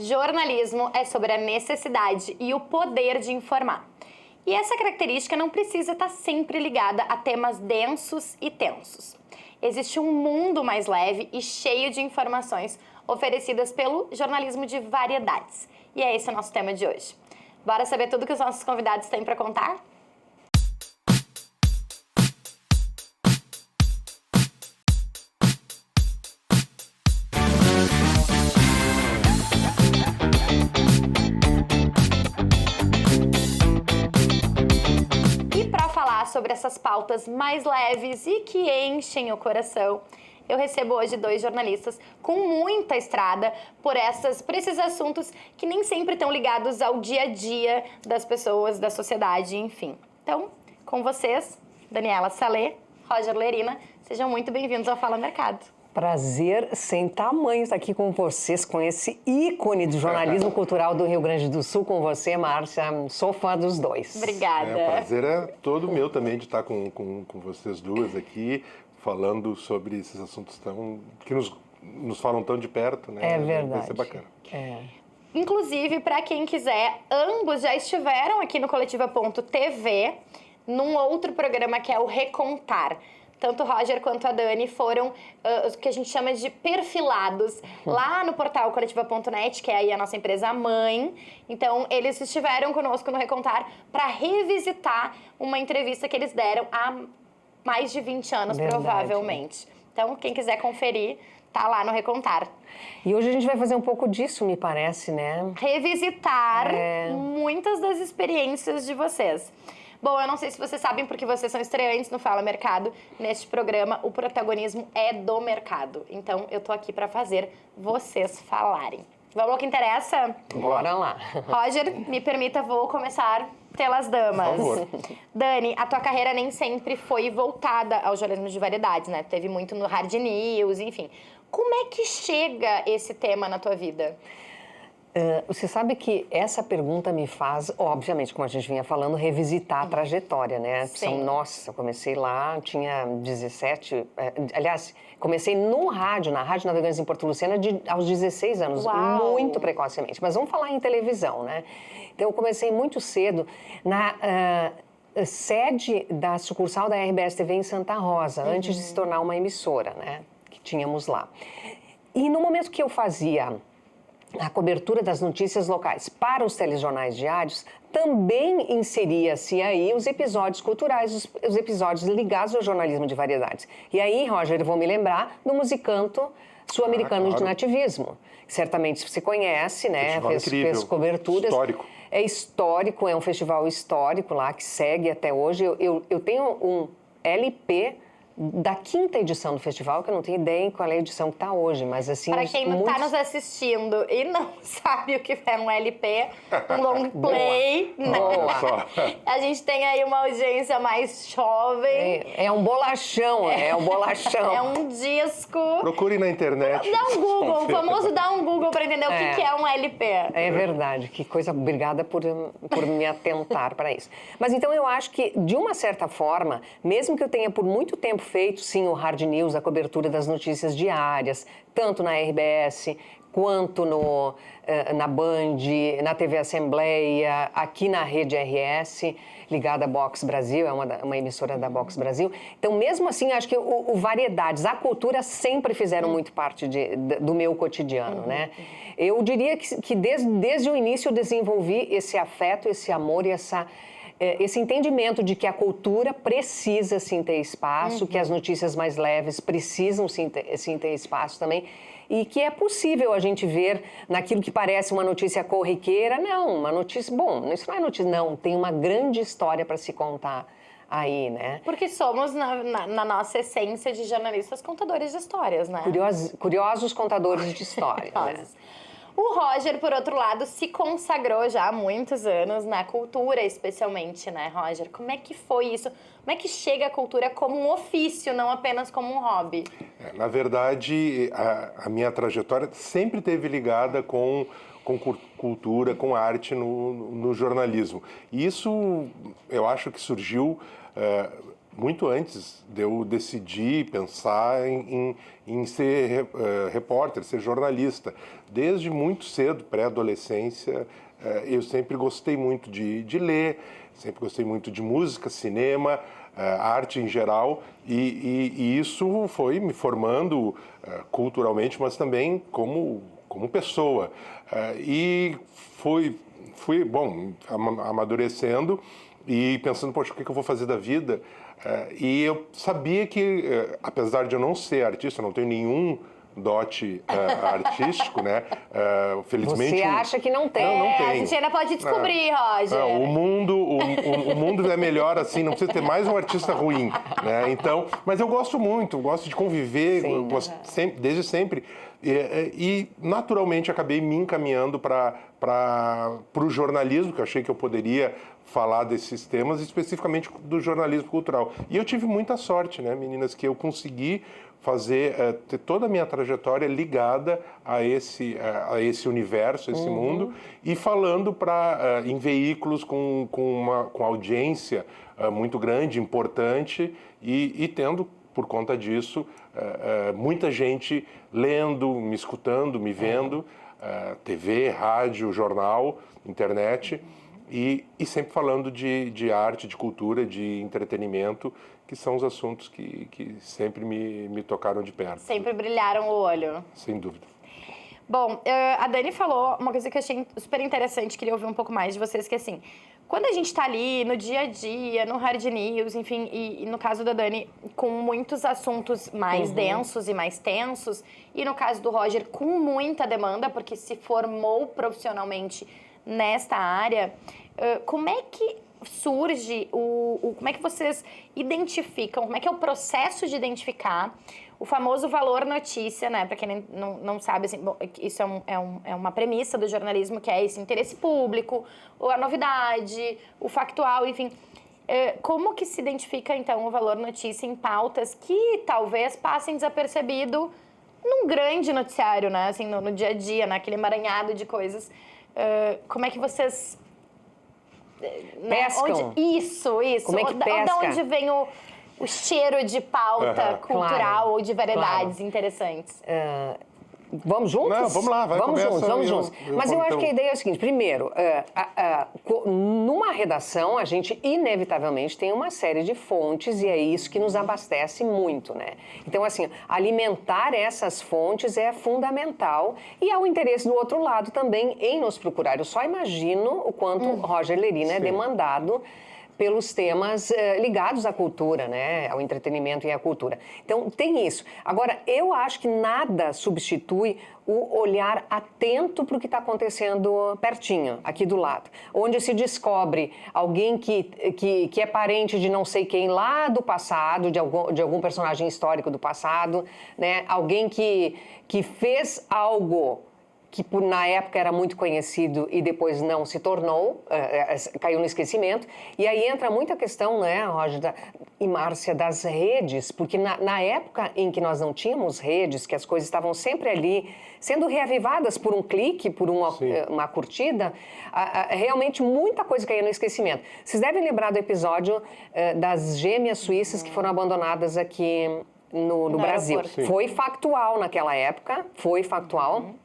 Jornalismo é sobre a necessidade e o poder de informar. E essa característica não precisa estar sempre ligada a temas densos e tensos. Existe um mundo mais leve e cheio de informações oferecidas pelo jornalismo de variedades. E é esse o nosso tema de hoje. Bora saber tudo que os nossos convidados têm para contar? Sobre essas pautas mais leves e que enchem o coração, eu recebo hoje 2 jornalistas com muita estrada por esses assuntos que nem sempre estão ligados ao dia a dia das pessoas, da sociedade, enfim. Então, com vocês, Daniela Salé, Roger Lerina, sejam muito bem-vindos ao Fala Mercado. Prazer sem tamanho estar aqui com vocês, com esse ícone do jornalismo cultural do Rio Grande do Sul, com você, Márcia. Sou fã dos dois. Obrigada. O prazer é todo meu também de estar com vocês duas aqui, falando sobre esses assuntos que nos falam tão de perto, né? É verdade. Vai ser bacana. Inclusive, para quem quiser, ambos já estiveram aqui no Coletiva.tv, num outro programa que é o Recontar. Tanto o Roger quanto a Dani foram o que a gente chama de perfilados lá no portal coletiva.net, que é aí a nossa empresa mãe. Então, eles estiveram conosco no Recontar para revisitar uma entrevista que eles deram há mais de 20 anos, provavelmente. Então, quem quiser conferir, tá lá no Recontar. E hoje a gente vai fazer um pouco disso, me parece, né? Revisitar muitas das experiências de vocês. Bom, eu não sei se vocês sabem, porque vocês são estreantes no Fala Mercado. Neste programa, o protagonismo é do mercado. Então, eu tô aqui para fazer vocês falarem. Vamos ao que interessa? Bora lá. Roger, me permita, vou começar pelas damas. Por favor. Dani, a tua carreira nem sempre foi voltada ao jornalismo de variedades, né? Teve muito no Hard News, enfim. Como é que chega esse tema na tua vida? Você sabe que essa pergunta me faz, obviamente, como a gente vinha falando, revisitar a trajetória, né? Sim. Nossa, eu comecei lá, tinha 17... aliás, comecei no rádio, na Rádio Navegantes em Porto Lucena, aos 16 anos. Uau. Muito precocemente. Mas vamos falar em televisão, né? Então, eu comecei muito cedo na... sede da sucursal da RBS TV em Santa Rosa, antes de se tornar uma emissora, né? Que tínhamos lá. E no momento que eu fazia a cobertura das notícias locais para os telejornais diários, também inseria-se aí os episódios culturais, os episódios ligados ao jornalismo de variedades. E aí, Roger, eu vou me lembrar do Musicanto Sul-Americano claro. de Nativismo. Certamente você conhece, né? Fez coberturas. Histórico. É histórico, é um festival histórico lá que segue até hoje. Eu tenho um LP da 5ª edição do festival, que eu não tenho ideia em qual é a edição que está hoje, mas assim... Para quem não está nos assistindo e não sabe o que é um LP, um long play, né? A gente tem aí uma audiência mais jovem. É um bolachão, é um bolachão. É um disco. Procure na internet. Dá um Google, o famoso dá um Google para entender o que é um LP. É verdade, que coisa, obrigada por me atentar para isso. Mas então eu acho que, de uma certa forma, mesmo que eu tenha por muito tempo feito, sim, o Hard News, a cobertura das notícias diárias, tanto na RBS quanto na Band, na TV Assembleia, aqui na Rede RS, ligada à Box Brasil, é uma emissora da Box Brasil. Então, mesmo assim, acho que o variedades, a cultura sempre fizeram muito parte do meu cotidiano, né? Eu diria que desde o início eu desenvolvi esse afeto, esse amor e esse entendimento de que a cultura precisa sim ter espaço, que as notícias mais leves precisam sim ter espaço também, e que é possível a gente ver naquilo que parece uma notícia corriqueira, não, uma notícia, bom, isso não é notícia, não, tem uma grande história para se contar aí, né? Porque somos, na nossa essência de jornalistas, contadores de histórias, né? Curiosos contadores de histórias, né? O Roger, por outro lado, se consagrou já há muitos anos na cultura, especialmente, né, Roger? Como é que foi isso? Como é que chega a cultura como um ofício, não apenas como um hobby? Na verdade, a minha trajetória sempre esteve ligada com cultura, com arte no jornalismo. E isso, eu acho que surgiu muito antes de eu decidir, pensar em ser repórter, ser jornalista. Desde muito cedo, pré-adolescência, eu sempre gostei muito de ler, sempre gostei muito de música, cinema, arte em geral, e isso foi me formando culturalmente, mas também como pessoa. E fui amadurecendo e pensando, poxa, o que eu vou fazer da vida? E eu sabia que, apesar de eu não ser artista, eu não tenho nenhum dote artístico, né? Felizmente... Você acha que não tem? Não tenho. A gente ainda pode descobrir, Roger. O mundo é melhor assim, não precisa ter mais um artista ruim, né? Então, mas eu gosto de conviver, desde sempre. E naturalmente acabei me encaminhando para o jornalismo, que eu achei que eu poderia falar desses temas, especificamente do jornalismo cultural. E eu tive muita sorte, né, meninas, que eu consegui ter toda a minha trajetória ligada a esse universo, a esse mundo, e falando em veículos com audiência muito grande, importante, e tendo, por conta disso, muita gente lendo, me escutando, me vendo, TV, rádio, jornal, internet, e sempre falando de arte, de cultura, de entretenimento, que são os assuntos que sempre me tocaram de perto. Sempre brilharam o olho. Sem dúvida. Bom, a Dani falou uma coisa que eu achei super interessante, queria ouvir um pouco mais de vocês, que assim, quando a gente está ali no dia a dia, no Hard News, enfim, e no caso da Dani, com muitos assuntos mais densos e mais tensos, e no caso do Roger, com muita demanda, porque se formou profissionalmente nesta área, como é que surge, como é que vocês identificam, como é que é o processo de identificar o famoso valor notícia, né? Para quem não sabe, assim, bom, isso é uma premissa do jornalismo, que é esse interesse público, ou a novidade, o factual, enfim. Como que se identifica, então, o valor notícia em pautas que talvez passem desapercebido num grande noticiário, né? Assim, no dia a dia, naquele emaranhado de coisas. Como é que vocês... Pescam? Isso. Como é que pesca? De onde vem o cheiro de pauta cultural, claro, ou de variedades interessantes? Vamos juntos? Não, vamos lá, vai, vamos começa, juntos. Mas eu acho que a ideia é o seguinte: primeiro, numa redação, a gente inevitavelmente tem uma série de fontes e é isso que nos abastece muito, né? Então, assim, alimentar essas fontes é fundamental e há o interesse do outro lado também em nos procurar. Eu só imagino o quanto o Roger Lerina é demandado pelos temas ligados à cultura, né? Ao entretenimento e à cultura. Então, tem isso. Agora, eu acho que nada substitui o olhar atento para o que está acontecendo pertinho, aqui do lado. Onde se descobre alguém que é parente de não sei quem lá do passado, de algum personagem histórico do passado, né? Alguém que fez algo que na época era muito conhecido e depois não se tornou, caiu no esquecimento. E aí entra muita questão, né, Roger e Márcia, das redes, porque na época em que nós não tínhamos redes, que as coisas estavam sempre ali, sendo reavivadas por um clique, por uma curtida, realmente muita coisa caía no esquecimento. Vocês devem lembrar do episódio das gêmeas suíças que foram abandonadas aqui no Brasil. Foi factual naquela época, foi factual.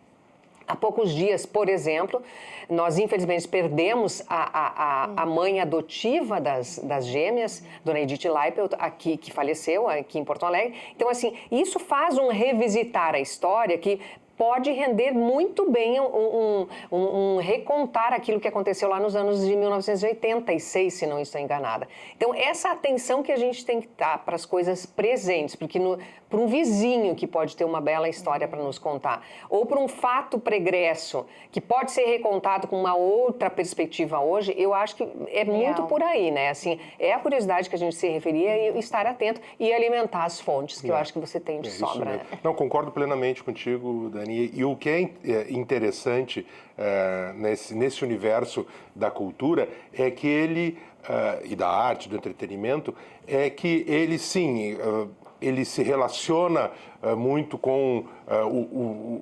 Há poucos dias, por exemplo, nós infelizmente perdemos a mãe adotiva das gêmeas, Dona Edith Leipelt, aqui, que faleceu aqui em Porto Alegre. Então, assim, isso faz um revisitar a história que pode render muito bem um recontar aquilo que aconteceu lá nos anos de 1986, se não estou enganada. Então, essa atenção que a gente tem que dar para as coisas presentes, porque para um vizinho que pode ter uma bela história para nos contar, ou para um fato pregresso que pode ser recontado com uma outra perspectiva hoje, eu acho que é muito por aí, né? Assim, é a curiosidade que a gente se referia e estar atento e alimentar as fontes, que eu acho que você tem de sobra. Não, concordo plenamente contigo, Dani. E o que é interessante nesse universo da cultura é que ele, e da arte, do entretenimento, é que ele, sim, ele se relaciona muito com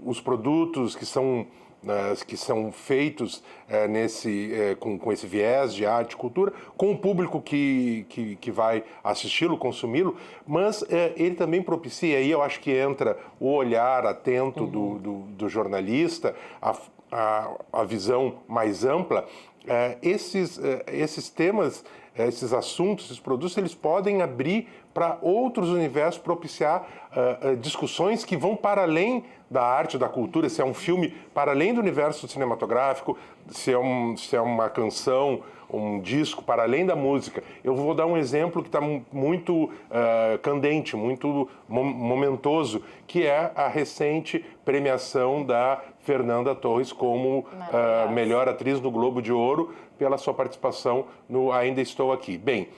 os produtos que são que são feitos com esse viés de arte e cultura, com o público que vai assisti-lo, consumi-lo, mas ele também propicia, aí eu acho que entra o olhar atento do jornalista, a visão mais ampla. Esses temas, esses assuntos, esses produtos, eles podem abrir para outros universos, propiciar discussões que vão para além da arte, da cultura, se é um filme para além do universo cinematográfico, se é uma canção, um disco para além da música. Eu vou dar um exemplo que está muito candente, muito momentoso, que é a recente premiação da Fernanda Torres como melhor atriz do Globo de Ouro pela sua participação no Ainda Estou Aqui. Bem,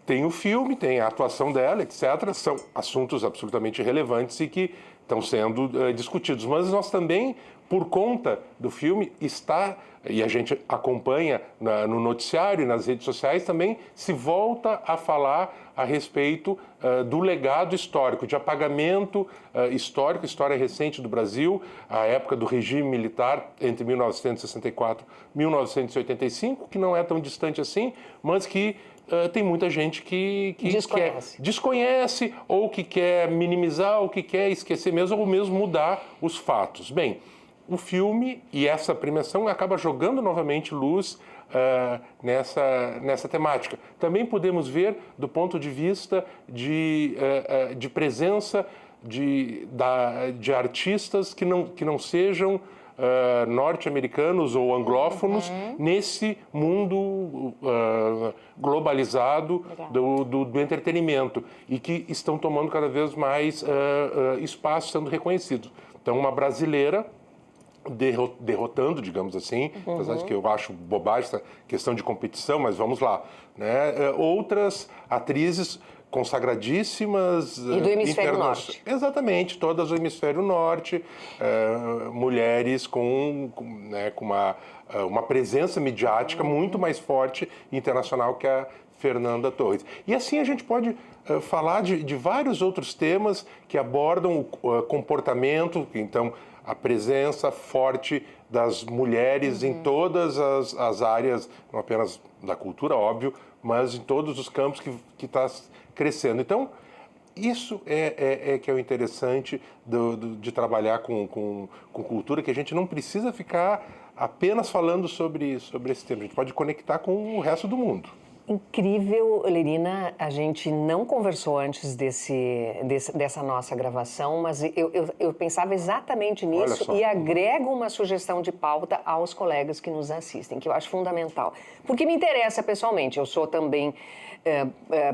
tem o filme, tem a atuação dela, etc. São assuntos absolutamente relevantes e que estão sendo discutidos. Mas nós também, por conta do filme, e a gente acompanha no noticiário e nas redes sociais, também se volta a falar a respeito do legado histórico, de apagamento histórico, história recente do Brasil, a época do regime militar entre 1964 e 1985, que não é tão distante assim, mas que tem muita gente que desconhece, ou que quer minimizar, ou que quer esquecer mesmo, ou mesmo mudar os fatos. Bem, o filme e essa premiação acaba jogando novamente luz nessa temática. Também podemos ver do ponto de vista de presença de artistas que não sejam norte-americanos ou anglófonos nesse mundo globalizado do entretenimento e que estão tomando cada vez mais espaço, sendo reconhecidos. Então, uma brasileira derrotando, digamos assim, apesar de que eu acho bobagem essa questão de competição, mas vamos lá, né? Outras atrizes consagradíssimas. E do Hemisfério Norte. Exatamente, todas do Hemisfério Norte, mulheres com uma presença midiática muito mais forte e internacional que a Fernanda Torres. E assim a gente pode falar de vários outros temas que abordam o comportamento, então a presença forte das mulheres em todas as áreas, não apenas da cultura, óbvio, mas em todos os campos que está crescendo. Então, isso que é o interessante de trabalhar com cultura, que a gente não precisa ficar apenas falando sobre esse tema, a gente pode conectar com o resto do mundo. Incrível, Lerina, a gente não conversou antes dessa nossa gravação, mas eu pensava exatamente nisso e agrego uma sugestão de pauta aos colegas que nos assistem, que eu acho fundamental. Porque me interessa pessoalmente, eu sou também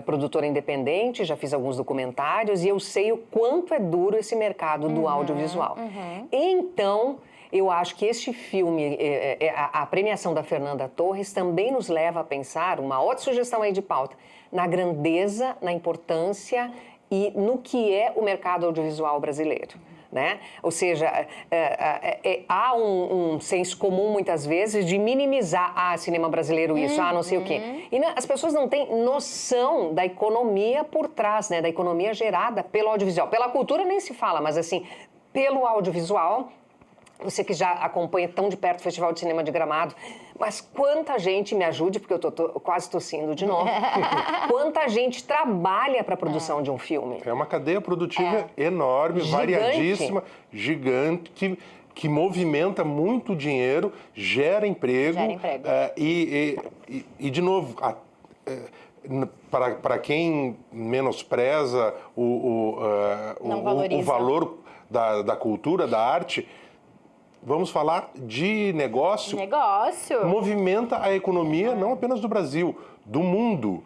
produtora independente, já fiz alguns documentários e eu sei o quanto é duro esse mercado do audiovisual. Então, eu acho que este filme, a premiação da Fernanda Torres, também nos leva a pensar, uma outra sugestão aí de pauta, na grandeza, na importância e no que é o mercado audiovisual brasileiro. Né? Ou seja, há um senso comum, muitas vezes, de minimizar, cinema brasileiro isso, não sei o quê. E as pessoas não têm noção da economia por trás, né? Da economia gerada pelo audiovisual. Pela cultura nem se fala, mas assim, pelo audiovisual. Você que já acompanha tão de perto o Festival de Cinema de Gramado, mas quanta gente, me ajude, porque eu tô quase tossindo de novo, quanta gente trabalha para a produção de um filme. É uma cadeia produtiva enorme, variadíssima, gigante, que movimenta muito dinheiro, gera emprego. E de novo, para quem menospreza o valor da cultura, da arte, vamos falar de negócio. Movimenta a economia não apenas do Brasil, do mundo.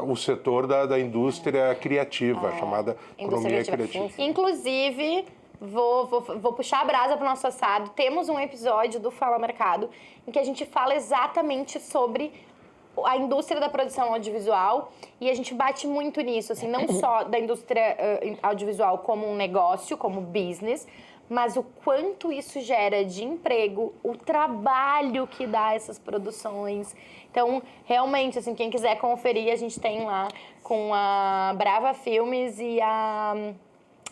O setor da indústria criativa, chamada economia criativa. Inclusive, vou puxar a brasa para o nosso assado. Temos um episódio do Fala Mercado em que a gente fala exatamente sobre a indústria da produção audiovisual e a gente bate muito nisso, assim, não só da indústria audiovisual como um negócio, como business, mas o quanto isso gera de emprego, o trabalho que dá essas produções. Então, realmente, assim, quem quiser conferir, a gente tem lá com a Brava Filmes e a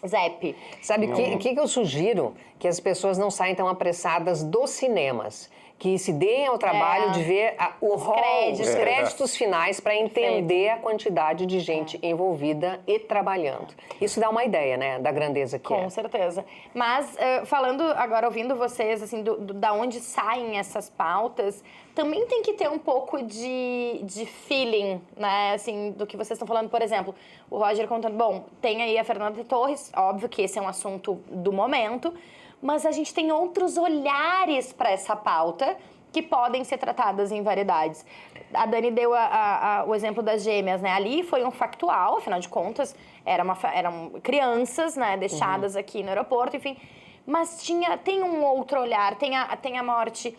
Zep. Sabe o que eu sugiro? Que as pessoas não saiam tão apressadas dos cinemas. Que se deem ao trabalho de ver os créditos finais para entender a quantidade de gente envolvida e trabalhando. Isso dá uma ideia, né, da grandeza que é. Com certeza. Mas, falando agora, ouvindo vocês, assim, da onde saem essas pautas, também tem que ter um pouco de feeling, né, assim, do que vocês estão falando. Por exemplo, o Roger contando, bom, tem aí a Fernanda Torres, óbvio que esse é um assunto do momento, mas a gente tem outros olhares para essa pauta que podem ser tratadas em variedades. A Dani deu o exemplo das gêmeas, né? Ali foi um factual, afinal de contas, eram crianças, né, deixadas aqui no aeroporto, enfim. Mas tem um outro olhar, tem a morte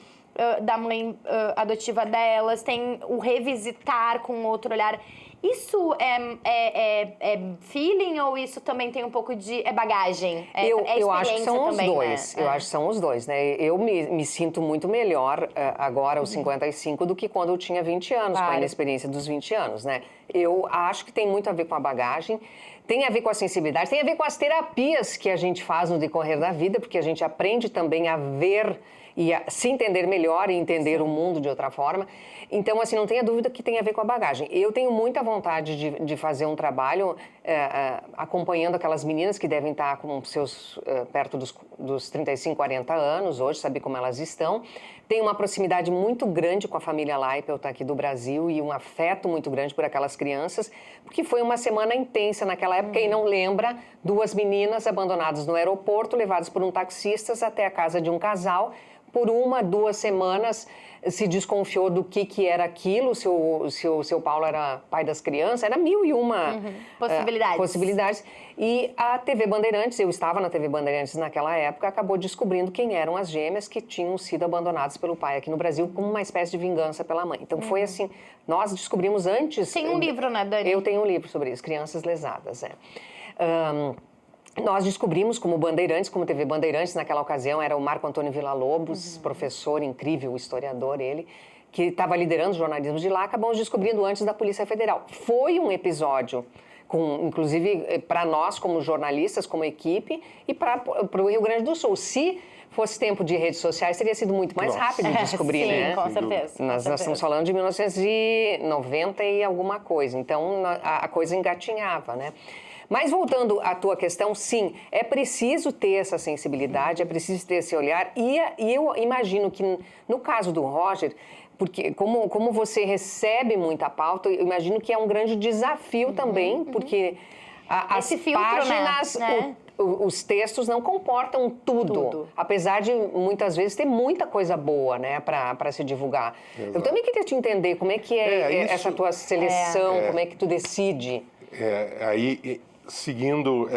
da mãe adotiva delas, tem o revisitar com outro olhar. Isso é feeling ou isso também tem um pouco de... É bagagem? Eu acho que são também, os dois. né? Eu acho que são os dois, né? Eu me sinto muito melhor agora, aos 55, do que quando eu tinha 20 anos, com a inexperiência dos 20 anos, né? Eu acho que tem muito a ver com a bagagem, tem a ver com a sensibilidade, tem a ver com as terapias que a gente faz no decorrer da vida, porque a gente aprende também a ver e a se entender melhor e entender o mundo de outra forma. Então, assim, não tenha dúvida que tem a ver com a bagagem. Eu tenho muita vontade de fazer um trabalho acompanhando aquelas meninas que devem estar com seus perto dos 35, 40 anos hoje, saber como elas estão. Tenho uma proximidade muito grande com a família Leipelt aqui do Brasil e um afeto muito grande por aquelas crianças, porque foi uma semana intensa naquela época. Quem não lembra, 2 meninas abandonadas no aeroporto, levadas por um taxista até a casa de um casal. Por 1, 2 semanas se desconfiou do que era aquilo, se o seu Paulo era pai das crianças, era 1001 possibilidades. E a TV Bandeirantes, eu estava na TV Bandeirantes naquela época, acabou descobrindo quem eram as gêmeas que tinham sido abandonadas pelo pai aqui no Brasil, como uma espécie de vingança pela mãe. Então foi assim, nós descobrimos antes... Tem um livro, né, Dani? Eu tenho um livro sobre isso, Crianças Lesadas, Nós descobrimos como Bandeirantes, como TV Bandeirantes, naquela ocasião era o Marco Antônio Villa-Lobos, professor incrível, historiador ele, que estava liderando o jornalismo de lá, acabamos descobrindo antes da Polícia Federal. Foi um episódio, inclusive para nós como jornalistas, como equipe, e para o Rio Grande do Sul. Se fosse tempo de redes sociais, teria sido muito mais rápido de descobrir, sim, né? Com certeza. Nós estamos falando de 1990 e alguma coisa, então a coisa engatinhava, né? Mas voltando à tua questão, sim, é preciso ter essa sensibilidade, é preciso ter esse olhar. E eu imagino que, no caso do Roger, porque como você recebe muita pauta, eu imagino que é um grande desafio também, porque as páginas, né? Os textos não comportam tudo, apesar de muitas vezes ter muita coisa boa, né, para se divulgar. Exato. Eu também queria te entender como é que essa tua seleção, como é que tu decide. Seguindo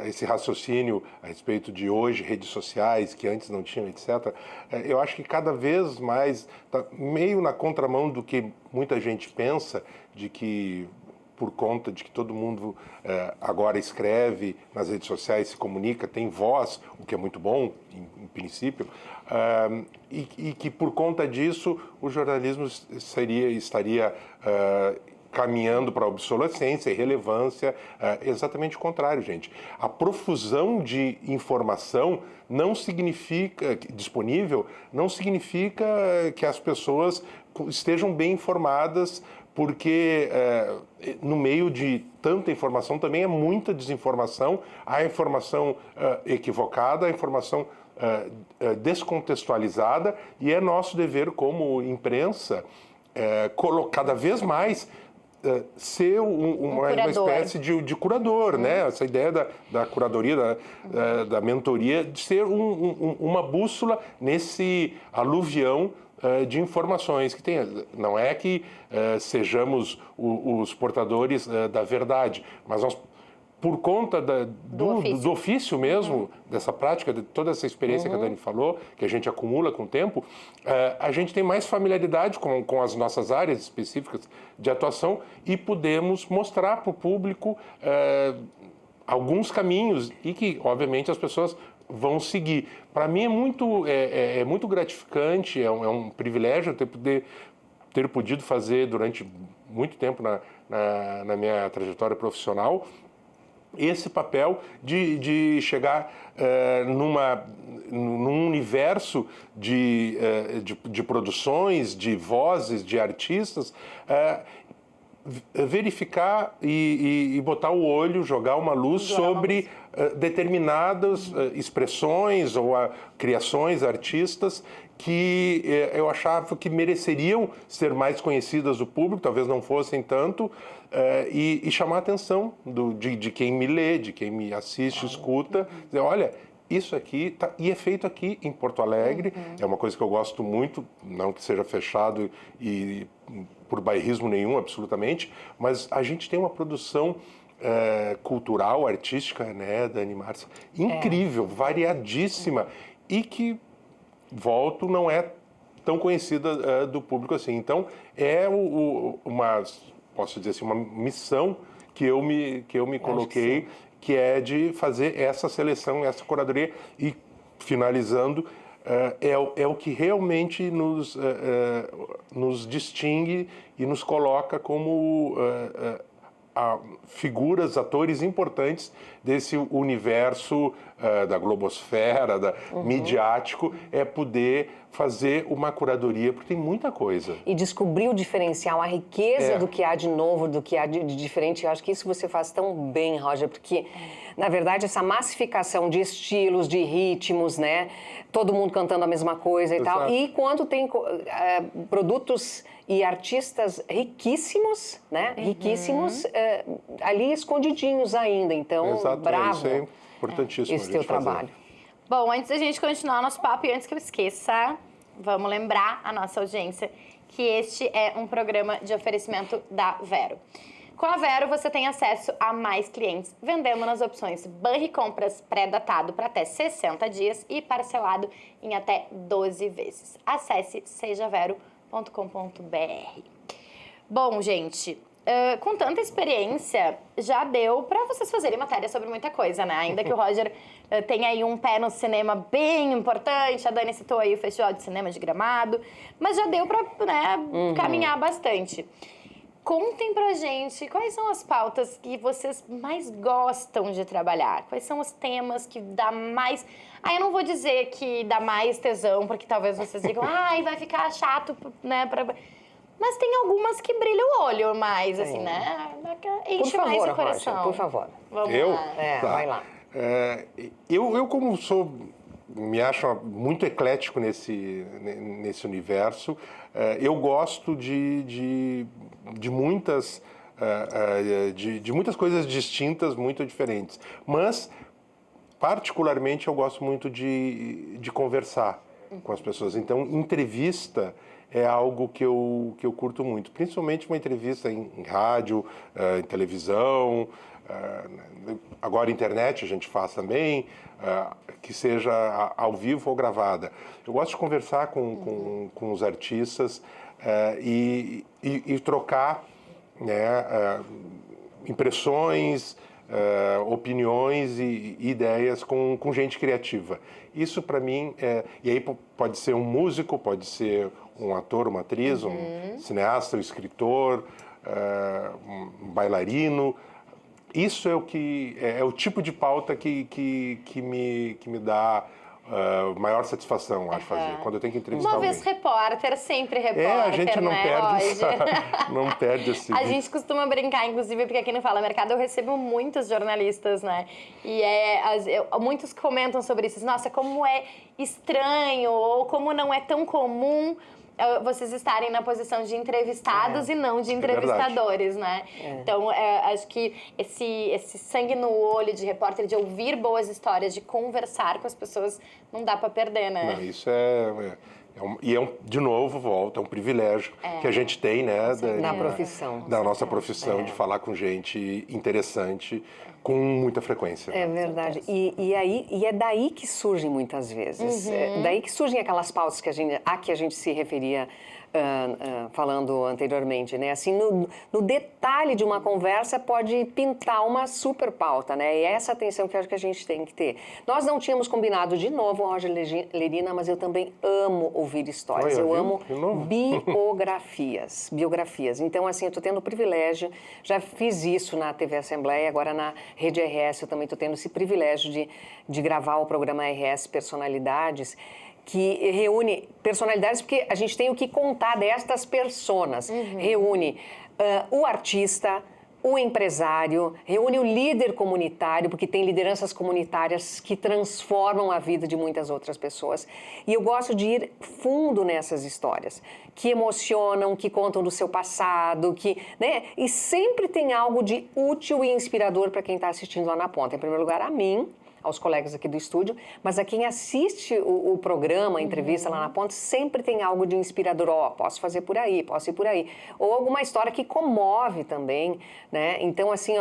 esse raciocínio a respeito de hoje, redes sociais, que antes não tinham, etc., eu acho que cada vez mais está meio na contramão do que muita gente pensa, de que por conta de que todo mundo agora escreve nas redes sociais, se comunica, tem voz, o que é muito bom, em princípio, e que por conta disso o jornalismo estaria caminhando para a obsolescência e relevância, exatamente o contrário, gente. A profusão de informação disponível não significa que as pessoas estejam bem informadas, porque no meio de tanta informação também é muita desinformação, há informação equivocada, há informação descontextualizada, e é nosso dever como imprensa cada vez mais ser uma espécie de curador, né? Essa ideia da curadoria, da mentoria, de ser uma bússola nesse aluvião de informações que tem. Não é que sejamos os portadores da verdade, mas nós, por conta do ofício mesmo, dessa prática, de toda essa experiência que a Dani falou, que a gente acumula com o tempo, a gente tem mais familiaridade com as nossas áreas específicas de atuação e podemos mostrar para o público alguns caminhos e que, obviamente, as pessoas vão seguir. Para mim é muito gratificante, é um privilégio ter podido fazer durante muito tempo na minha trajetória profissional, esse papel de chegar num universo de produções, de vozes, de artistas, verificar e botar o olho, jogar uma luz sobre determinadas expressões ou criações artistas que eu achava que mereceriam ser mais conhecidas do público, talvez não fossem tanto, e chamar a atenção de quem me lê, de quem me assiste, escuta, dizer, olha, isso aqui e é feito aqui em Porto Alegre, é uma coisa que eu gosto muito, não que seja fechado e por bairrismo nenhum, absolutamente, mas a gente tem uma produção cultural, artística, né, Dani Márcia, incrível, variadíssima, e que, volto, não é tão conhecida do público assim. Então, é uma, posso dizer assim, uma missão que eu me coloquei, que é de fazer essa seleção, essa curadoria, e, finalizando, é o que realmente nos distingue e nos coloca como figuras, atores importantes desse universo da globosfera, midiático, é poder fazer uma curadoria, porque tem muita coisa. E descobrir o diferencial, a riqueza do que há de novo, do que há de diferente. Eu acho que isso você faz tão bem, Roger, porque, na verdade, essa massificação de estilos, de ritmos, né? Todo mundo cantando a mesma coisa e tal. E quando tem produtos e artistas riquíssimos, né? Riquíssimos, ali escondidinhos ainda. Então, bravo. Isso é importantíssimo. Esse teu trabalho. Bom, antes da gente continuar nosso papo e antes que eu esqueça, vamos lembrar a nossa audiência que este é um programa de oferecimento da Vero. Com a Vero, você tem acesso a mais clientes, vendendo nas opções Banri Compras pré-datado para até 60 dias e parcelado em até 12 vezes. Acesse sejavero.com.br. Bom, gente, com tanta experiência, já deu para vocês fazerem matéria sobre muita coisa, né? Ainda que o Roger tenha aí um pé no cinema bem importante, a Dani citou aí o Festival de Cinema de Gramado, mas já deu para, né, caminhar bastante. Contem pra gente quais são as pautas que vocês mais gostam de trabalhar. Quais são os temas que dá mais... eu não vou dizer que dá mais tesão, porque talvez vocês digam, vai ficar chato, né? Mas tem algumas que brilham o olho mais, assim, né? Enche mais o coração. Roger, por favor. Vamos eu? lá. Tá. Vai lá. Eu como me acho muito eclético nesse universo, eu gosto de muitas coisas distintas, muito diferentes. Mas, particularmente, eu gosto muito de conversar com as pessoas. Então, entrevista é algo que eu curto muito. Principalmente uma entrevista em rádio, em televisão, agora internet a gente faz também, que seja ao vivo ou gravada. Eu gosto de conversar com os artistas e trocar, né, impressões, opiniões e ideias com gente criativa. Isso para mim e aí pode ser um músico, pode ser um ator, uma atriz, um cineasta, um escritor, um bailarino. Isso é o tipo de pauta que me dá maior satisfação, acho, fazer, quando eu tenho que entrevistar Uma alguém. vez repórter, sempre repórter, a gente não né, perde Roger? não perde esse... A gente costuma brincar, inclusive, porque aqui no Fala Mercado eu recebo muitos jornalistas, né? E muitos comentam sobre isso. Nossa, como é estranho ou como não é tão comum vocês estarem na posição de entrevistados e não de entrevistadores, né? Então, acho que esse sangue no olho de repórter, de ouvir boas histórias, de conversar com as pessoas, não dá para perder, né? Não, isso de novo, volta, é um privilégio que a gente tem, né? Na profissão. Da nossa profissão, de falar com gente interessante, com muita frequência. É verdade. E é daí que surgem muitas vezes. É daí que surgem aquelas pautas que a gente se referia falando anteriormente, né? Assim, no detalhe de uma conversa pode pintar uma super pauta, né? E é essa atenção que eu acho que a gente tem que ter. Nós não tínhamos combinado de novo, Roger Lerina, mas eu também amo ouvir histórias. Eu amo biografias. Então, assim, eu estou tendo o privilégio, já fiz isso na TV Assembleia, agora na Rede RS, eu também estou tendo esse privilégio de gravar o programa RS Personalidades, que reúne personalidades, porque a gente tem o que contar destas personas. Reúne o artista, o empresário, reúne o líder comunitário, porque tem lideranças comunitárias que transformam a vida de muitas outras pessoas. E eu gosto de ir fundo nessas histórias, que emocionam, que contam do seu passado, né? E sempre tem algo de útil e inspirador para quem está assistindo lá na ponta. Em primeiro lugar, a mim, aos colegas aqui do estúdio, mas a quem assiste o programa, a entrevista lá na ponta, sempre tem algo de inspirador. Posso fazer por aí, posso ir por aí. Ou alguma história que comove também, né? Então, assim,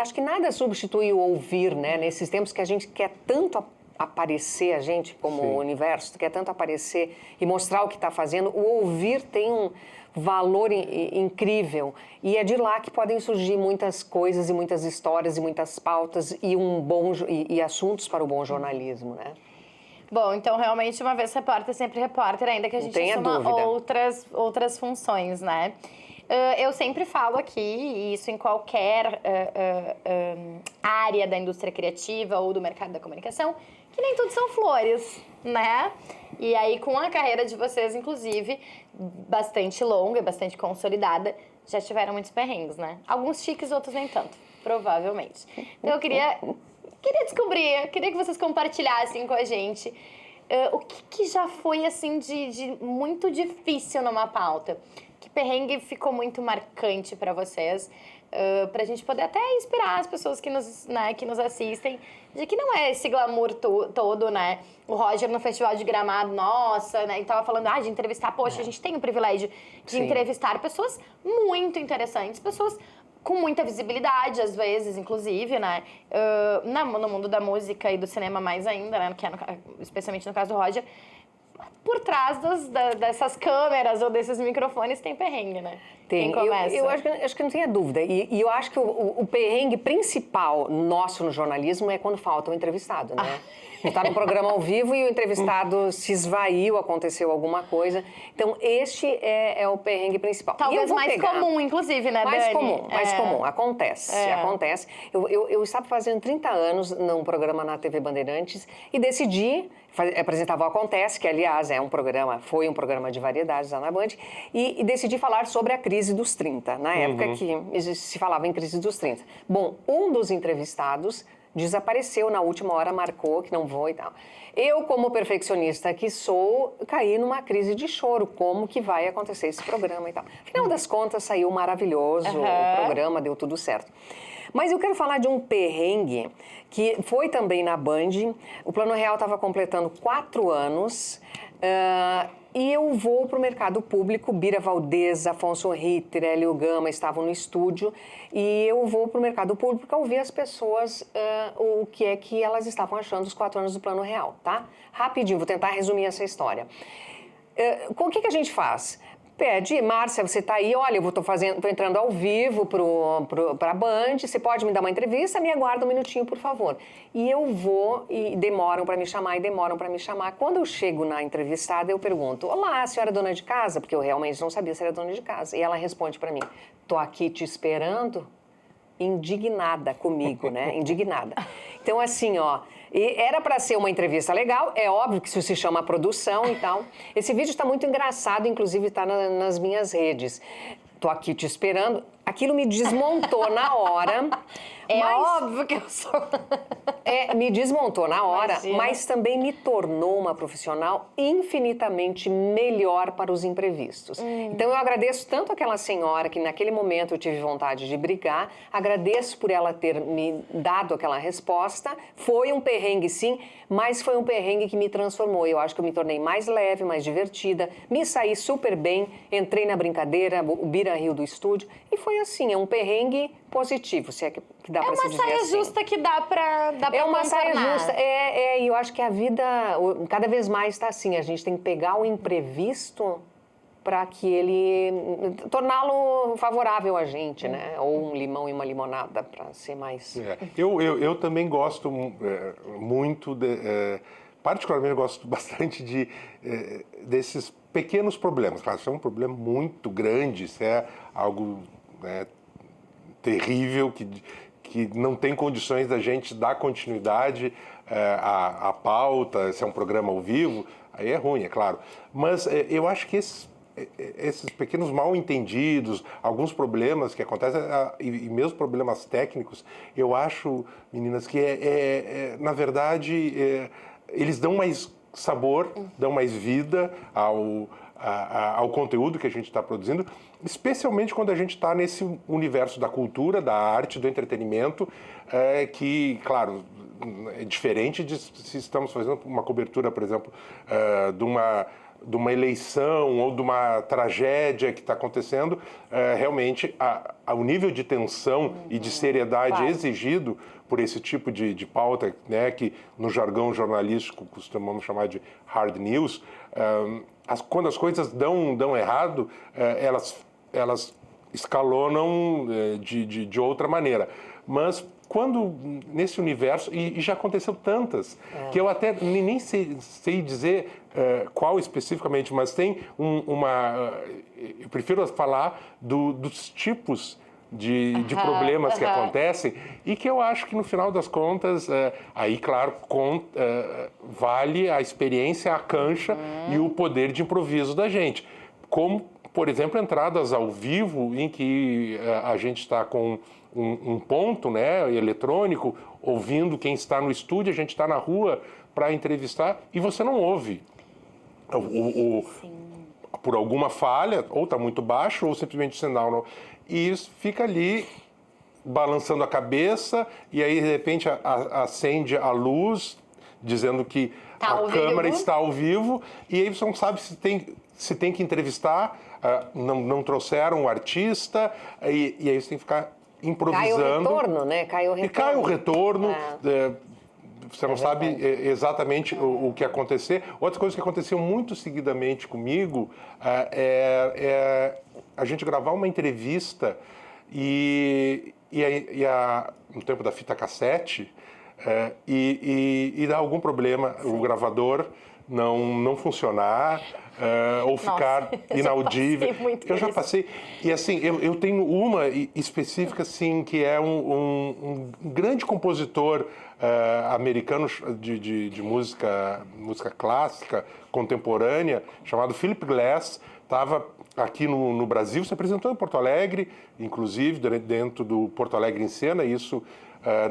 acho que nada substitui o ouvir, né? Nesses tempos que a gente quer tanto aparecer, a gente como o universo, quer tanto aparecer e mostrar o que está fazendo, o ouvir tem um valor incrível, e é de lá que podem surgir muitas coisas e muitas histórias e muitas pautas e assuntos para o bom jornalismo, né? Bom, então realmente uma vez repórter, sempre repórter, ainda que a gente assuma outras funções, né? Eu sempre falo aqui, e isso em qualquer área da indústria criativa ou do mercado da comunicação, que nem tudo são flores, né? E aí, com a carreira de vocês, inclusive, bastante longa e bastante consolidada, já tiveram muitos perrengues, né? Alguns chiques, outros nem tanto, provavelmente. Então, eu queria descobrir, queria que vocês compartilhassem com a gente o que já foi, assim, de muito difícil numa pauta. Que perrengue ficou muito marcante para vocês? Para a gente poder até inspirar as pessoas que nos assistem, de que não é esse glamour todo, né? O Roger no Festival de Gramado, nossa, né? E tava falando, de entrevistar, poxa, a gente tem o privilégio de entrevistar pessoas muito interessantes, com muita visibilidade, às vezes, inclusive, né? No mundo da música e do cinema mais ainda, né? Que é especialmente no caso do Roger. Por trás dessas câmeras ou desses microfones tem perrengue, né? Tem. Quem começa? Eu acho que não tenha dúvida. E eu acho que o perrengue principal nosso no jornalismo é quando falta o entrevistado, né? Está no programa ao vivo e o entrevistado se esvaiu, aconteceu alguma coisa. Então, este é o perrengue principal. Talvez mais comum, inclusive, né, mais Dani? Mais comum. Acontece. Eu estava fazendo 30 anos num programa na TV Bandeirantes e decidi, apresentava o Acontece, que, aliás, foi um programa de variedades lá na Band, e decidi falar sobre a crise dos 30, na época que se falava em crise dos 30. Bom, um dos entrevistados desapareceu na última hora, marcou que não vou e tal. Eu, como perfeccionista que sou, caí numa crise de choro. Como que vai acontecer esse programa e tal? Afinal das contas, saiu maravilhoso o programa, deu tudo certo. Mas eu quero falar de um perrengue que foi também na Band. O Plano Real estava completando 4 anos e eu vou para o mercado público. Bira Valdez, Afonso Ritter, Hélio Gama estavam no estúdio e eu vou para o mercado público para ouvir as pessoas o que é que elas estavam achando dos 4 anos do Plano Real, tá? Rapidinho, vou tentar resumir essa história. O que a gente faz? Pede, Márcia, você está aí, olha, eu tô entrando ao vivo para a Band, você pode me dar uma entrevista? Me aguarda um minutinho, por favor. E eu vou, e demoram para me chamar. Quando eu chego na entrevistada, eu pergunto, olá, a senhora é dona de casa? Porque eu realmente não sabia se era dona de casa. E ela responde para mim, tô aqui te esperando, indignada comigo, né? Indignada. Então, assim, era para ser uma entrevista legal, é óbvio que isso se chama produção e tal. Esse vídeo está muito engraçado, inclusive está nas minhas redes. Tô aqui te esperando. Aquilo me desmontou na hora. Óbvio que eu sou. Me desmontou na hora, Imagina. mas também me tornou uma profissional infinitamente melhor para os imprevistos. Então, eu agradeço tanto aquela senhora que naquele momento eu tive vontade de brigar, agradeço por ela ter me dado aquela resposta. Foi um perrengue, sim, mas foi um perrengue que me transformou. Eu acho que eu me tornei mais leve, mais divertida, me saí super bem, entrei na brincadeira, o Bira riu do estúdio, e foi assim, é um perrengue positivo, se é que dá para se dizer assim. É uma saia justa que dá para É uma saia justa, e eu acho que a vida cada vez mais está assim, a gente tem que pegar o imprevisto para que ele torná-lo favorável a gente, né? Ou um limão e uma limonada, para ser mais... Eu também gosto muito, particularmente eu gosto bastante desses pequenos problemas. Claro, se é um problema muito grande, se é algo terrível que que não tem condições da gente dar continuidade à pauta, se é um programa ao vivo, aí é ruim, é claro. Mas eu acho que esses pequenos mal-entendidos, alguns problemas que acontecem, e mesmo problemas técnicos, eu acho, meninas, que na verdade, eles dão mais sabor, dão mais vida ao conteúdo que a gente está produzindo, especialmente quando a gente está nesse universo da cultura, da arte, do entretenimento, que, claro, é diferente de se estamos fazendo uma cobertura, por exemplo, de uma eleição ou de uma tragédia que está acontecendo. Realmente, o nível de tensão e de seriedade exigido por esse tipo de pauta, né, que no jargão jornalístico costumamos chamar de hard news, quando as coisas dão errado, elas escalonam de outra maneira. Mas quando nesse universo, e já aconteceu tantas, que eu até nem sei dizer qual especificamente, mas tem eu prefiro falar dos tipos de problemas que acontecem, e que eu acho que no final das contas, aí claro, vale a experiência, a cancha e o poder de improviso da gente. Como, por exemplo, entradas ao vivo em que a gente está com um ponto, né, eletrônico, ouvindo quem está no estúdio, a gente está na rua para entrevistar e você não ouve. Por alguma falha, ou está muito baixo, ou simplesmente o sinal não... E isso fica ali balançando a cabeça, e aí de repente acende a luz, dizendo que a câmera está ao vivo, e aí você não sabe se tem que entrevistar, não trouxeram o artista, e aí você tem que ficar improvisando. Cai o retorno, né? Cai o retorno. E cai o retorno. Você não sabe exatamente o que acontecer. Outra coisa que aconteceu muito seguidamente comigo é a gente gravar uma entrevista no tempo da fita cassete e dar algum problema, o gravador não funcionar, ou ficar inaudível. Eu já passei. E assim, eu tenho uma específica, assim, que é um grande compositor americano de música clássica, contemporânea, chamado Philip Glass. Estava aqui no Brasil, se apresentou em Porto Alegre, inclusive dentro do Porto Alegre em Cena, isso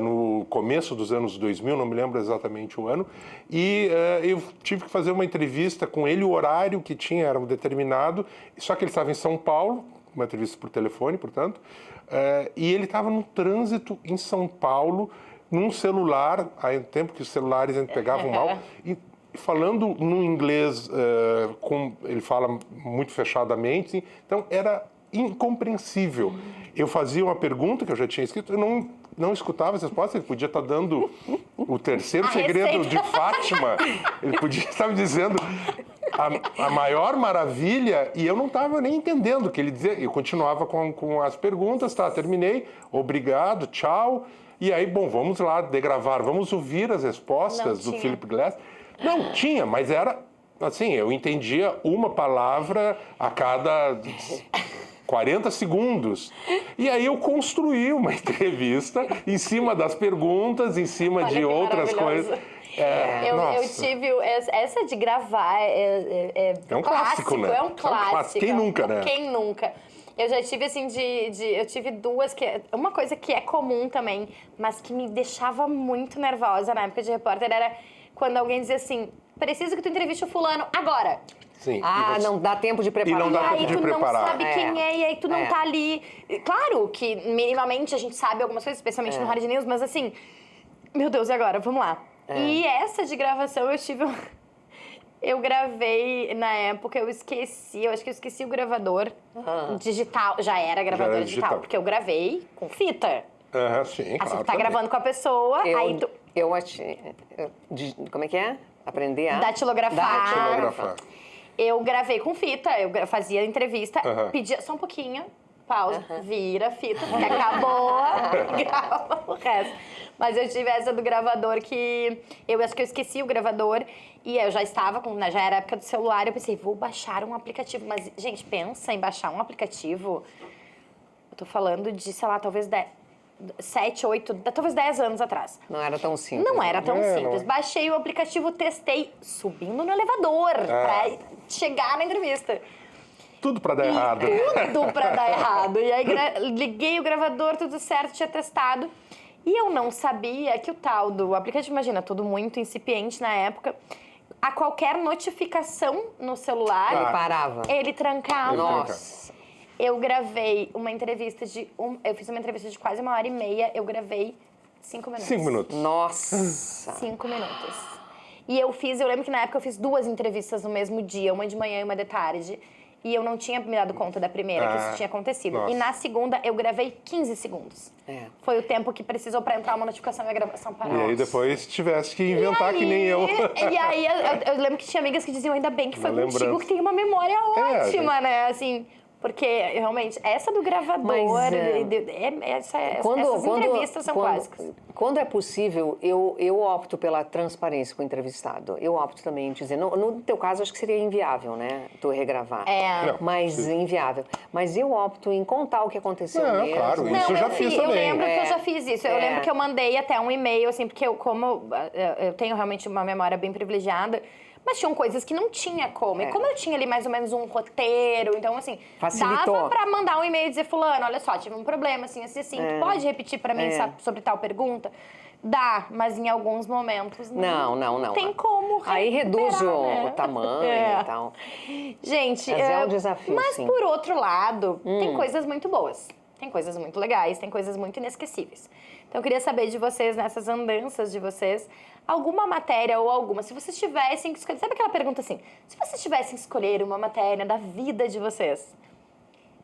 no começo dos anos 2000, não me lembro exatamente o ano, e eu tive que fazer uma entrevista com ele, o horário que tinha era um determinado, só que ele estava em São Paulo, uma entrevista por telefone, portanto, e ele estava no trânsito em São Paulo, num celular, há tempo que os celulares pegavam mal, e falando num inglês, ele fala muito fechadamente, então era incompreensível. Eu fazia uma pergunta que eu já tinha escrito, eu não escutava as respostas, ele podia estar dando o terceiro segredo de Fátima, ele podia estar me dizendo a maior maravilha, e eu não estava nem entendendo o que ele dizia. Eu continuava com as perguntas, terminei, obrigado, tchau, e aí, bom, vamos lá degravar, vamos ouvir as respostas do Philip Glass. Não tinha, mas era assim, eu entendia uma palavra a cada 40 segundos. E aí eu construí uma entrevista em cima das perguntas, em cima de outras coisas. Eu tive essa de gravar, é um clássico, né? É um clássico. Quem nunca, né? Quem nunca? Eu já tive, assim, eu tive duas, uma coisa que é comum também, mas que me deixava muito nervosa na época de repórter, era quando alguém dizia assim, preciso que tu entreviste o fulano agora. Sim. Não dá tempo de preparar. E não dá tempo de preparar. Não sabe quem é, e aí tu não tá ali. Claro que minimamente a gente sabe algumas coisas, especialmente no Hard News, mas assim, meu Deus, e agora? Vamos lá. E essa de gravação eu gravei na época, eu acho que eu esqueci o gravador digital, já era gravador digital, porque eu gravei com fita. Sim, assim, tu tá gravando com a pessoa, aí tu... Como é que é? Aprender a... Datilografar. Eu gravei com fita, eu fazia entrevista, pedia só um pouquinho, pausa, vira a fita, que acabou, grava o resto. Mas eu tive essa do gravador que... Eu acho que eu esqueci o gravador e eu já estava já era a época do celular, eu pensei, vou baixar um aplicativo. Mas, gente, pensa em baixar um aplicativo, eu tô falando de, sei lá, talvez 7, 8, talvez 10 anos atrás. Não era tão simples. Não era tão É, simples. não. Baixei o aplicativo, testei, subindo no elevador pra chegar na entrevista. Tudo pra dar errado. Tudo pra dar errado. E aí liguei o gravador, tudo certo, tinha testado. E eu não sabia que o tal do aplicativo, imagina, tudo muito incipiente na época, a qualquer notificação no celular, Ele parava. ele trancava. Nossa. Eu gravei uma entrevista eu fiz uma entrevista de quase 1h30, eu gravei 5 minutos. 5 minutos. Nossa. 5 minutos. E eu lembro que na época eu fiz 2 entrevistas no mesmo dia, uma de manhã e uma de tarde. E eu não tinha me dado conta da primeira, que isso tinha acontecido. Nossa. E na segunda, eu gravei 15 segundos. É. Foi o tempo que precisou pra entrar uma notificação e a gravação parar. E aí depois tivesse que inventar que nem eu. E aí, eu lembro que tinha amigas que diziam, ainda bem que foi Uma contigo, lembrança. que tem uma memória ótima, gente. né? Assim, porque, realmente, essa do gravador, Mas, essas entrevistas são clássicas. Quando é possível, eu opto pela transparência com o entrevistado. Eu opto também em dizer, no teu caso, acho que seria inviável, né? Tu regravar. Não, Mas sim. inviável. Mas eu opto em contar o que aconteceu Não, mesmo. claro, isso eu já fiz eu também. lembro que eu já fiz isso. Eu É. lembro que eu mandei até um e-mail, assim, porque eu tenho realmente uma memória bem privilegiada, mas tinham coisas que não tinha como. E como eu tinha ali mais ou menos um roteiro, então, assim, Facilitou. dava pra mandar um e-mail e dizer, fulano, olha só, tive um problema, assim, tu pode repetir pra mim sobre tal pergunta? Dá, mas em alguns momentos Não. tem como Aí reduz recuperar, o né? tamanho e tal. Gente, Mas é um desafio, mas sim. por outro lado, tem coisas muito boas. Tem coisas muito legais, tem coisas muito inesquecíveis. Então, eu queria saber de vocês, nessas andanças de vocês, alguma matéria ou alguma, se vocês tivessem que escolher... Sabe aquela pergunta assim? Se vocês tivessem que escolher uma matéria da vida de vocês,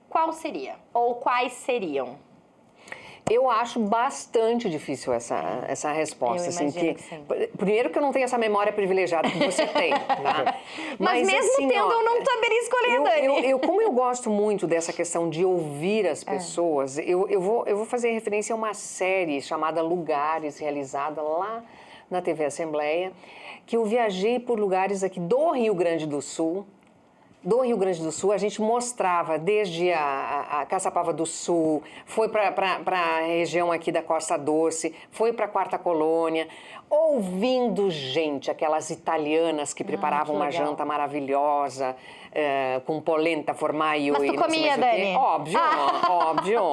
qual seria? Ou quais seriam? Eu acho bastante difícil essa resposta. Eu assim, imagino que sim. Primeiro que eu não tenho essa memória privilegiada que você tem, tá? Mas mesmo assim, tendo, ó, eu não saberia escolher, Dani. como eu gosto muito dessa questão de ouvir as pessoas, eu vou fazer referência a uma série chamada Lugares, realizada lá na TV Assembleia, que eu viajei por lugares aqui do Rio Grande do Sul. A gente mostrava desde a Caçapava do Sul, foi para a região aqui da Costa Doce, foi para a Quarta Colônia, ouvindo gente, aquelas italianas que preparavam que uma legal. janta maravilhosa, com polenta, formaggio. Mas tu e não sei comia, mais o quê. Dani? Óbvio,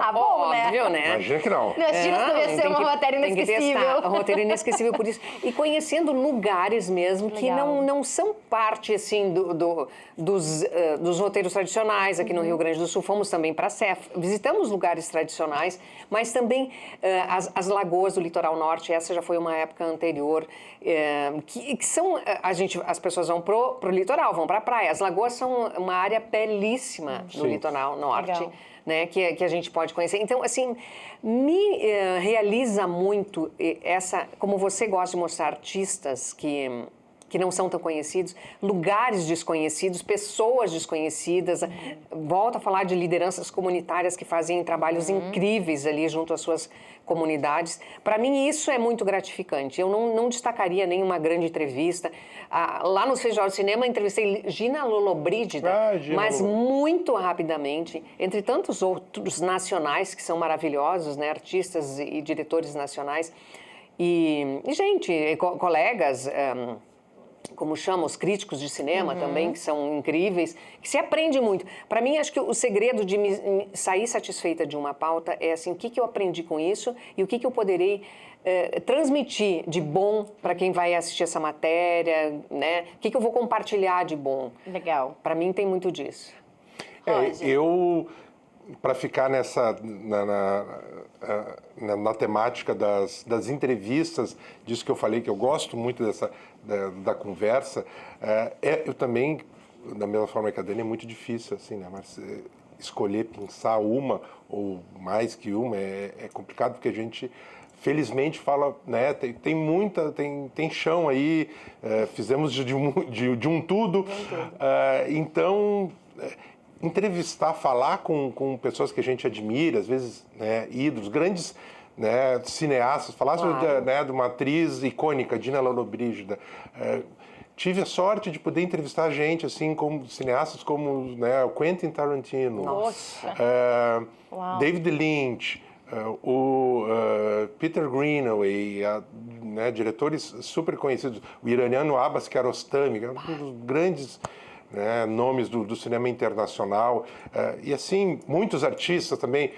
Ah, bom, né? óbvio, né? Imagina que não. Imagina se devia ser tem uma que- matéria tem que inesquecível. testar. Um roteiro inesquecível por isso. E conhecendo lugares mesmo que Legal. não são parte, assim, dos roteiros tradicionais aqui no Rio Grande do Sul. Fomos também para a Sé, visitamos lugares tradicionais, mas também as lagoas do litoral norte. Essa já foi uma época anterior, que são... As pessoas vão pro litoral, vão para a praia. As lagoas são uma área belíssima no Sim. litoral norte. Legal. Né, que a gente pode conhecer. Então, assim, me realiza muito como você gosta de mostrar artistas que não são tão conhecidos, lugares desconhecidos, pessoas desconhecidas. Volto a falar de lideranças comunitárias que fazem trabalhos incríveis ali junto às suas comunidades. Para mim, isso é muito gratificante. Eu não destacaria nenhuma grande entrevista. Lá nos Festivais de Cinema, entrevistei Gina Lollobrigida, Gina mas Lollo. muito rapidamente, entre tantos outros nacionais que são maravilhosos, né, artistas e diretores nacionais, e gente, colegas, como chamam, os críticos de cinema também, que são incríveis, que se aprende muito. Para mim, acho que o segredo de me sair satisfeita de uma pauta é assim, o que eu aprendi com isso e o que eu poderei transmitir de bom para quem vai assistir essa matéria, né? O que eu vou compartilhar de bom. Legal. Para mim, tem muito disso. Eu, para ficar na temática das entrevistas, disso que eu falei, que eu gosto muito da conversa, eu também, da mesma forma que a Dani, é muito difícil, assim, né? Mas escolher, pensar uma ou mais que uma é complicado, porque a gente... Felizmente fala, né? Tem chão aí, fizemos de um tudo. Então, entrevistar, falar com pessoas que a gente admira, às vezes, né, ídolos, grandes, né, cineastas, falar sobre, de uma atriz icônica, Gina Lollobrigida. Tive a sorte de poder entrevistar gente, assim, como cineastas como, né, o Quentin Tarantino, Nossa. David Lynch, Peter Greenaway, né, diretores super conhecidos, o iraniano Abbas Kiarostami, que é um dos grandes, né, nomes do cinema internacional, e assim, muitos artistas também,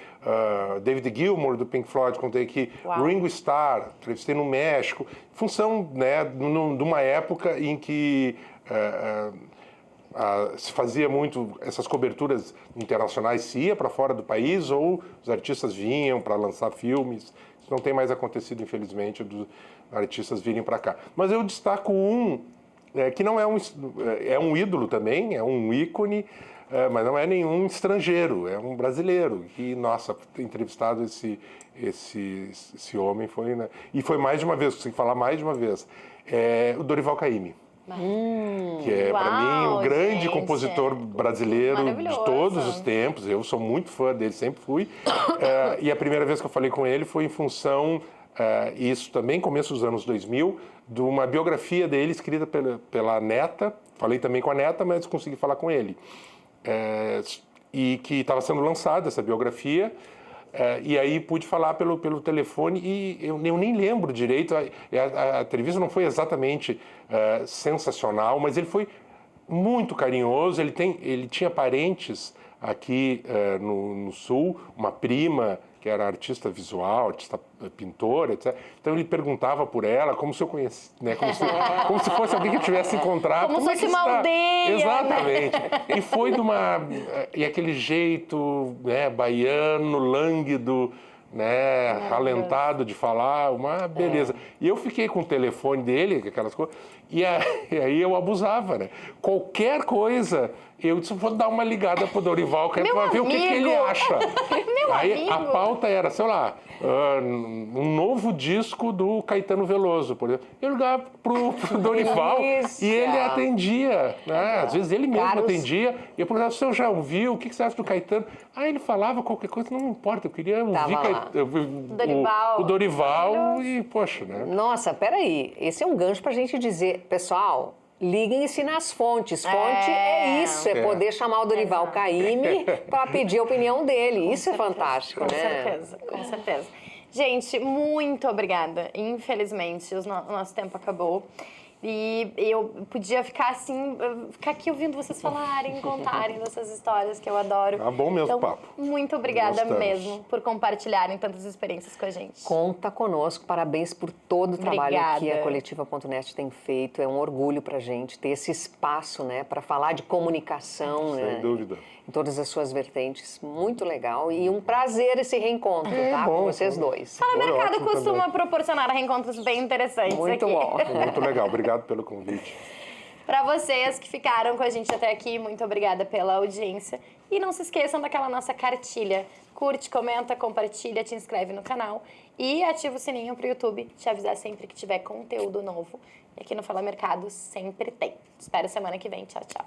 David Gilmour do Pink Floyd, contei aqui, Ringo Starr, entrevistei no México, em função, né, de uma época em que se fazia muito essas coberturas internacionais, se ia para fora do país ou os artistas vinham para lançar filmes. Isso não tem mais acontecido, infelizmente, dos artistas virem para cá. Mas eu destaco que não é um ídolo também, é um ícone, mas não é nenhum estrangeiro, é um brasileiro. E, nossa, ter entrevistado esse homem foi... Né? E foi mais de uma vez, consegui falar mais de uma vez, o Dorival Caymmi. Que é, para mim, o grande compositor brasileiro de todos os tempos. Eu sou muito fã dele, sempre fui. E a primeira vez que eu falei com ele foi em função, isso também, começo dos anos 2000, de uma biografia dele escrita pela neta. Falei também com a neta, mas consegui falar com ele. E que estava sendo lançada essa biografia. E aí pude falar pelo telefone e eu nem lembro direito, a entrevista não foi exatamente sensacional, mas ele foi muito carinhoso, ele tinha parentes aqui no Sul, uma prima que era artista visual, artista pintora, etc. Então ele perguntava por ela, como se eu conhecesse, né? Como se fosse alguém que eu tivesse encontrado. Como se fosse uma aldeia. Exatamente. Né? E foi e aquele jeito, né, baiano, lânguido, né, ralentado de falar, uma beleza. E eu fiquei com o telefone dele, aquelas coisas, e aí eu abusava, né? Qualquer coisa, eu disse, vou dar uma ligada pro Dorival, para ver o que ele acha. Aí a pauta era, sei lá, um novo disco do Caetano Veloso, por exemplo. Eu ligava pro Dorival e ele atendia, né? Às vezes ele mesmo atendia. E eu perguntava, você já ouviu? O que você acha do Caetano? Aí ele falava qualquer coisa, não importa, eu queria ouvir o Dorival e, poxa, né? Nossa, peraí, esse é um gancho pra gente dizer, pessoal, liguem-se nas fontes. Fonte é isso, é poder chamar o Dorival Caymmi para pedir a opinião dele. Isso é fantástico, né? Com certeza, com certeza. Gente, muito obrigada. Infelizmente, o nosso tempo acabou. E eu podia ficar assim, ficar aqui ouvindo vocês falarem, contarem dessas histórias que eu adoro. Tá bom mesmo, então, papo. Muito obrigada mesmo por compartilharem tantas experiências com a gente. Conta conosco, parabéns por todo o trabalho que a Coletiva.net tem feito. É um orgulho pra gente ter esse espaço, né, para falar de comunicação, sem dúvida. Em todas as suas vertentes. Muito legal e um prazer esse reencontro, tá? Com vocês dois. Fala Mercado costuma proporcionar reencontros bem interessantes muito aqui. Bom. Muito legal, obrigado pelo convite. Para vocês que ficaram com a gente até aqui, muito obrigada pela audiência. E não se esqueçam daquela nossa cartilha. Curte, comenta, compartilha, te inscreve no canal e ativa o sininho pro YouTube te avisar sempre que tiver conteúdo novo. E aqui no Fala Mercado sempre tem. Te espero semana que vem. Tchau, tchau.